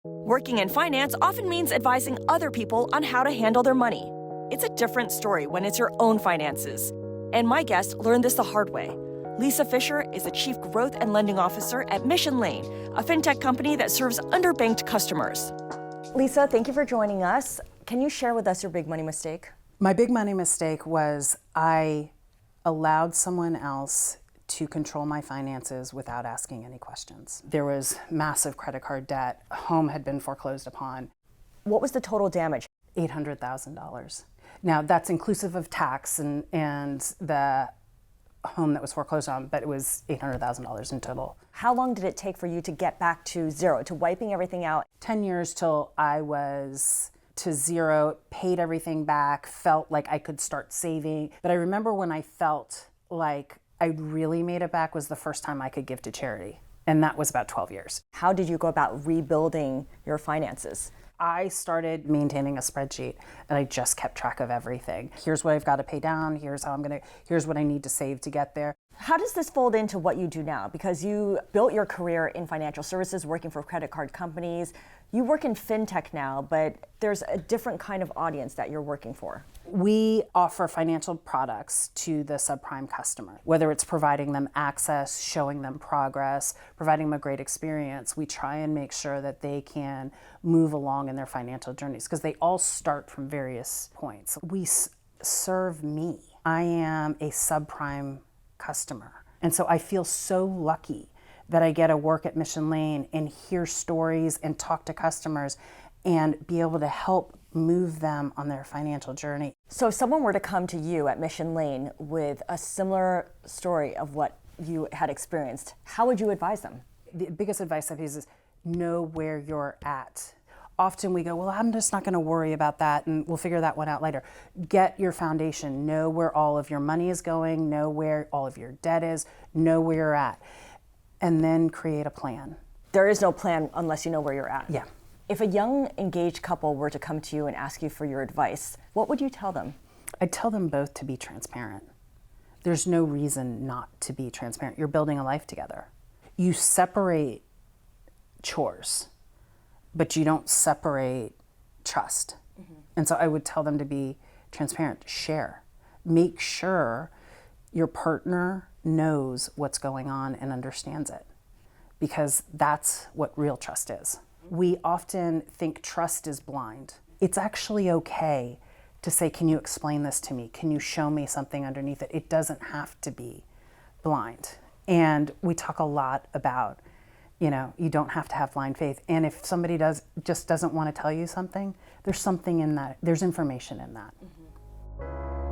Working in finance often means advising other people on how to handle their money. It's a different story when it's your own finances. And my guest learned this the hard way. Lisa Fischer is the Chief Growth and Lending Officer at Mission Lane, a fintech company that serves underbanked customers. Lisa, thank you for joining us. Can you share with us your big money mistake? My big money mistake was I allowed someone else to control my finances without asking any questions. There was massive credit card debt. Home had been foreclosed upon. What was the total damage? $800,000. Now that's inclusive of tax and the home that was foreclosed on, but it was $800,000 in total. How long did it take for you to get back to zero, to wiping everything out? 10 years till I was to zero, paid everything back, felt like I could start saving. But I remember when I felt like I really made it back was the first time I could give to charity. And that was about 12 years. How did you go about rebuilding your finances? I started maintaining a spreadsheet and I just kept track of everything. Here's what I've got to pay down, here's what I need to save to get there. How does this fold into what you do now? Because you built your career in financial services, working for credit card companies. You work in fintech now, but there's a different kind of audience that you're working for. We offer financial products to the subprime customer, whether it's providing them access, showing them progress, providing them a great experience. We try and make sure that they can move along in their financial journeys because they all start from various points. We serve me. I am a subprime customer. And so I feel so lucky that I get to work at Mission Lane and hear stories and talk to customers and be able to help move them on their financial journey. So if someone were to come to you at Mission Lane with a similar story of what you had experienced, how would you advise them? The biggest advice I've used is know where you're at. Often we go, well, I'm just not going to worry about that and we'll figure that one out later. Get your foundation, know where all of your money is going, know where all of your debt is, know where you're at, and then create a plan. There is no plan unless you know where you're at. Yeah. If a young engaged couple were to come to you and ask you for your advice, what would you tell them? I'd tell them both to be transparent. There's no reason not to be transparent. You're building a life together. You separate chores, but you don't separate trust. Mm-hmm. And so I would tell them to be transparent, share. Make sure your partner knows what's going on and understands it, because that's what real trust is. We often think trust is blind. It's actually okay to say, can you explain this to me? Can you show me something underneath it? It doesn't have to be blind. And we talk a lot about, you don't have to have blind faith. And if somebody just doesn't want to tell you something, there's something in that, there's information in that. Mm-hmm.